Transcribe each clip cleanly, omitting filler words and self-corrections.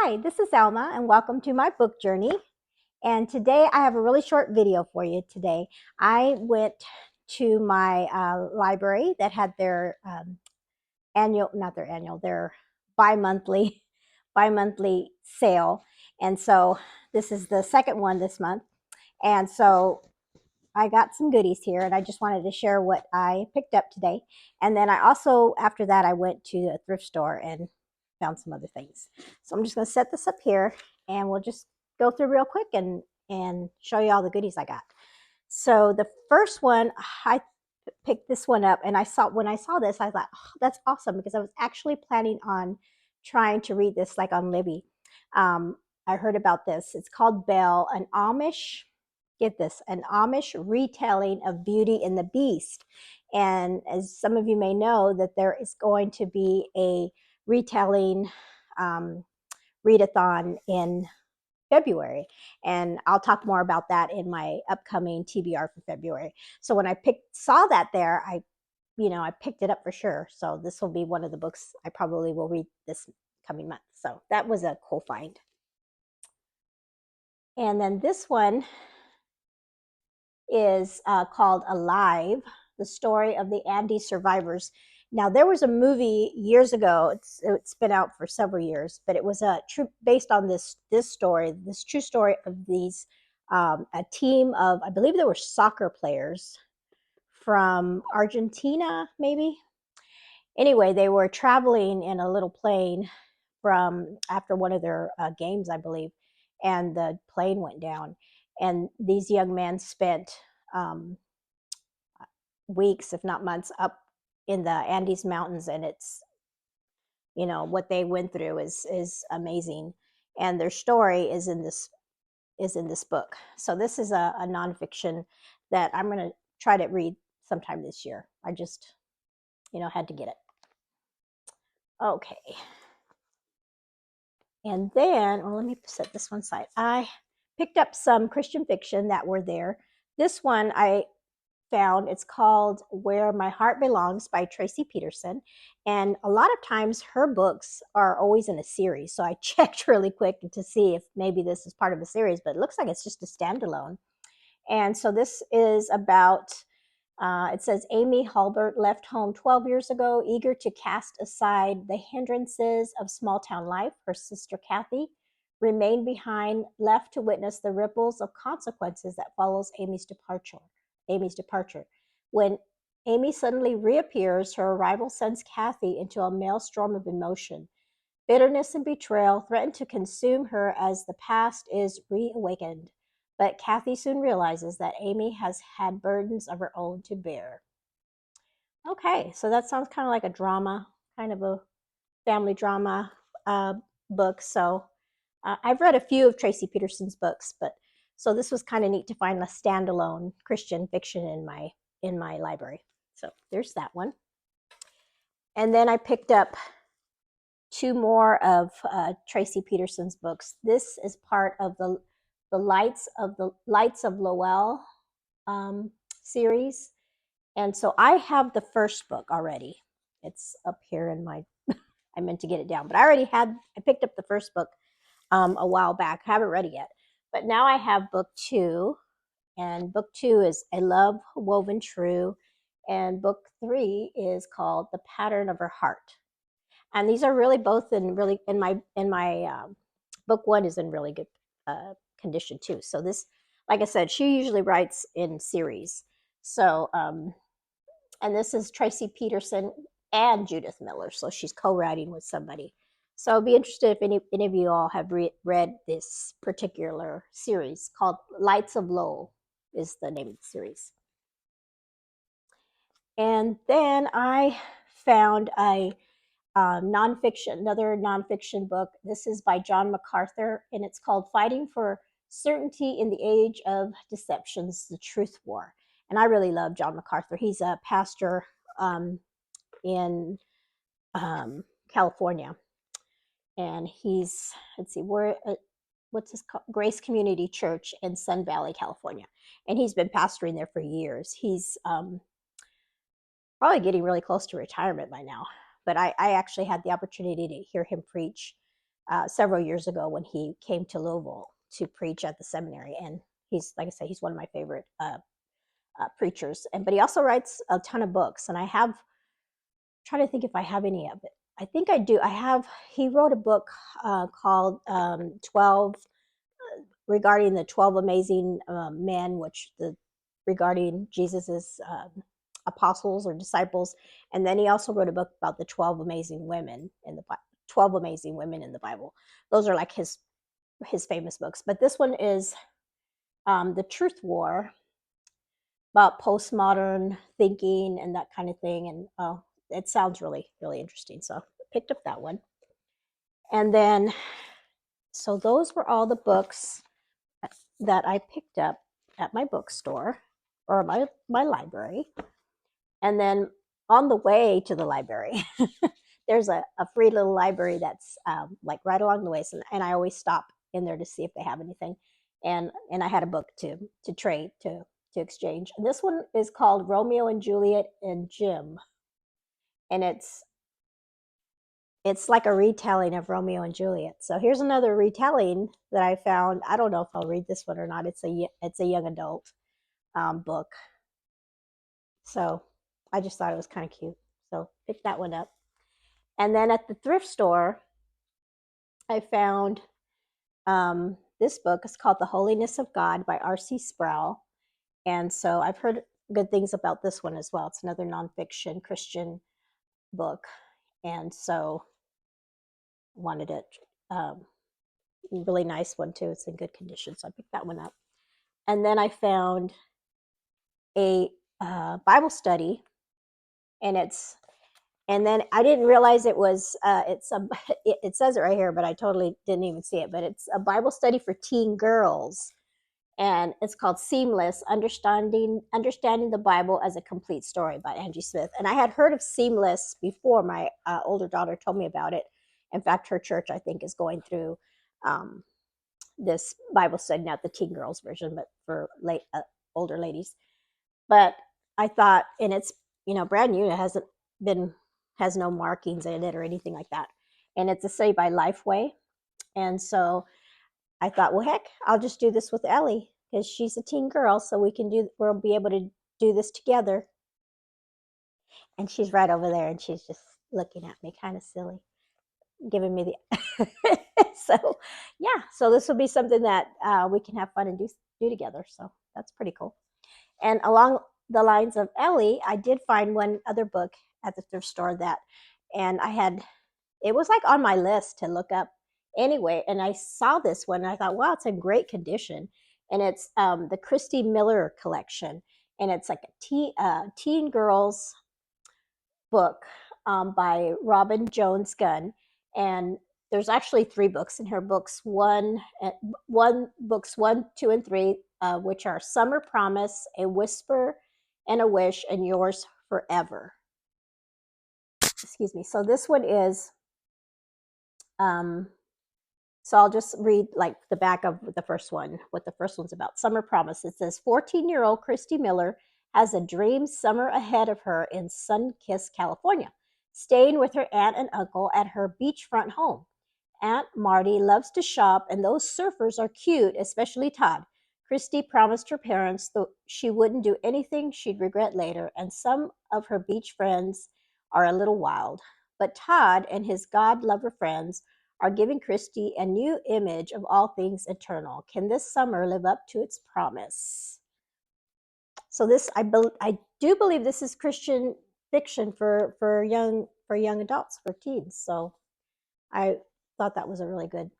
Hi, this is Alma, and welcome to my book journey. And today I have a really short video for you today. I went to my library that had their their bi-monthly, bi-monthly sale. And so this is the second one this month. And so I got some goodies here, and I just wanted to share what I picked up today. And then I also, after that, I went to a thrift store and found some other things. So I'm just going to set this up here, and we'll just go through real quick and show you all the goodies I got. So the first one, I picked this one up, and when I saw this, I thought, oh, that's awesome, because I was actually planning on trying to read this like on Libby. I heard about this. It's called Belle, an Amish, get this, an Amish retelling of Beauty and the Beast. And as some of you may know, that there is going to be a retelling readathon in February, and I'll talk more about that in my upcoming TBR for February. So when I saw that there, I picked it up for sure. So this will be one of the books I probably will read this coming month. So that was a cool find. And then this one is called Alive, the story of the Andes survivors. Now, there was a movie years ago. It's been out for several years, but it was based on this story, this true story of these a team of, I believe, there were soccer players from Argentina, maybe. Anyway, they were traveling in a little plane from after one of their games, I believe, and the plane went down. And these young men spent weeks, if not months, up in the Andes Mountains, and it's, what they went through is amazing, and their story is in this book. So this is a nonfiction that I'm going to try to read sometime this year. I just, had to get it. Okay. And then, let me set this one aside. I picked up some Christian fiction that were there. This one I found, it's called Where My Heart Belongs by Tracy Peterson. And a lot of times her books are always in a series. So I checked really quick to see if maybe this is part of a series, but it looks like it's just a standalone. And so this is about, it says, Amy Halbert left home 12 years ago, eager to cast aside the hindrances of small town life. Her sister Kathy remained behind, left to witness the ripples of consequences that follows Amy's departure. When Amy suddenly reappears, her arrival sends Kathy into a maelstrom of emotion. Bitterness and betrayal threaten to consume her as the past is reawakened. But Kathy soon realizes that Amy has had burdens of her own to bear. Okay, so that sounds kind of like a drama, kind of a family drama book. So I've read a few of Tracy Peterson's books, but so this was kind of neat to find a standalone Christian fiction in my library. So there's that one. And then I picked up two more of Tracy Peterson's books. This is part of the Lights of Lowell series. And so I have the first book already. It's up here in my, I meant to get it down, but I picked up the first book a while back. I haven't read it yet. But now I have book 2, and book 2 is A Love Woven True, and book 3 is called The Pattern of Her Heart. And these are really both in my book 1 is in really good condition too. So this, like I said, she usually writes in series. So and this is Tracy Peterson and Judith Miller, so she's co-writing with somebody. So I'd be interested if any of you all have read this particular series called Lights of Lowell is the name of the series. And then I found another nonfiction book. This is by John MacArthur, and it's called Fighting for Certainty in the Age of Deceptions, The Truth War. And I really love John MacArthur. He's a pastor in California. And he's, what's this called? Grace Community Church in Sun Valley, California. And he's been pastoring there for years. He's probably getting really close to retirement by now. But I actually had the opportunity to hear him preach several years ago when he came to Louisville to preach at the seminary. And he's, like I said, he's one of my favorite preachers. But he also writes a ton of books. And I have, trying to think if I have any of it. I think I do. He wrote a book called 12, regarding the 12 amazing men, regarding Jesus's apostles or disciples. And then he also wrote a book about the 12 amazing women in the Bible. 12 amazing women in the Bible. Those are like his famous books. But this one is The Truth War, about postmodern thinking and that kind of thing. And it sounds really, really interesting. So I picked up that one. And then, so those were all the books that I picked up at my bookstore or my library. And then on the way to the library, there's a free little library that's like right along the way. So, and I always stop in there to see if they have anything. And I had a book to trade, to exchange. And this one is called Romeo and Juliet and Jim. And it's like a retelling of Romeo and Juliet. So here's another retelling that I found. I don't know if I'll read this one or not. It's a young adult book. So I just thought it was kind of cute. So pick that one up. And then at the thrift store, I found this book. It's called The Holiness of God by R.C. Sproul. And so I've heard good things about this one as well. It's another nonfiction Christian book. And so wanted it. Really nice one too. It's in good condition. So I picked that one up. And then I found a Bible study, and then I didn't realize it was, it says it right here, but I totally didn't even see it. But it's a Bible study for teen girls. And it's called Seamless, Understanding the Bible as a Complete Story by Angie Smith. And I had heard of Seamless before. My older daughter told me about it. In fact, her church, I think, is going through this Bible study, not the teen girls version, but for older ladies. But I thought, and it's, brand new. It has no markings in it or anything like that. And it's a study by Lifeway. And so I thought, well, heck, I'll just do this with Ellie because she's a teen girl, so we'll be able to do this together. And she's right over there, and she's just looking at me kind of silly, giving me the so yeah, so this will be something that we can have fun and do together. So that's pretty cool. And along the lines of Ellie, I did find one other book at the thrift store and it was like on my list to look up anyway. And I saw this one and I thought, wow, it's in great condition. And it's the Christy Miller collection. And it's like a teen girls book by Robin Jones Gunn. And there's actually 3 books in her. Books 1, 2, and 3, which are Summer Promise, A Whisper and a Wish, and Yours Forever. Excuse me. So this one is, so I'll just read like the back of the first one, what the first one's about. Summer Promise. It says, 14-year-old Christy Miller has a dream summer ahead of her in sun-kissed California, staying with her aunt and uncle at her beachfront home. Aunt Marty loves to shop, and those surfers are cute, especially Todd. Christy promised her parents that she wouldn't do anything she'd regret later, and some of her beach friends are a little wild. But Todd and his God-lover friends are giving Christy a new image of all things eternal. Can this summer live up to its promise? So this, I do believe this is Christian fiction for young adults, for teens. So I thought that was a really good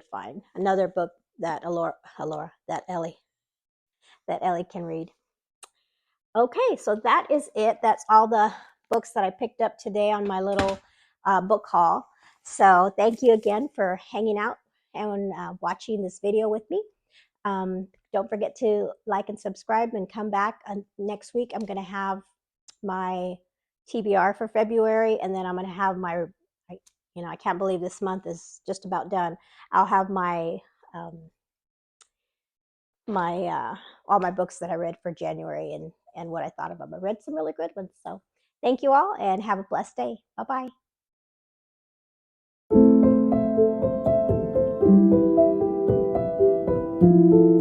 find. Another book that Ellie can read. Okay, so that is it. That's all the books that I picked up today on my little book haul. So thank you again for hanging out and watching this video with me. Don't forget to like and subscribe and come back next week. I'm going to have my TBR for February, and then I'm going to have my, I can't believe this month is just about done. I'll have my all my books that I read for January and what I thought of them. I read some really good ones. So thank you all and have a blessed day. Bye-bye. you.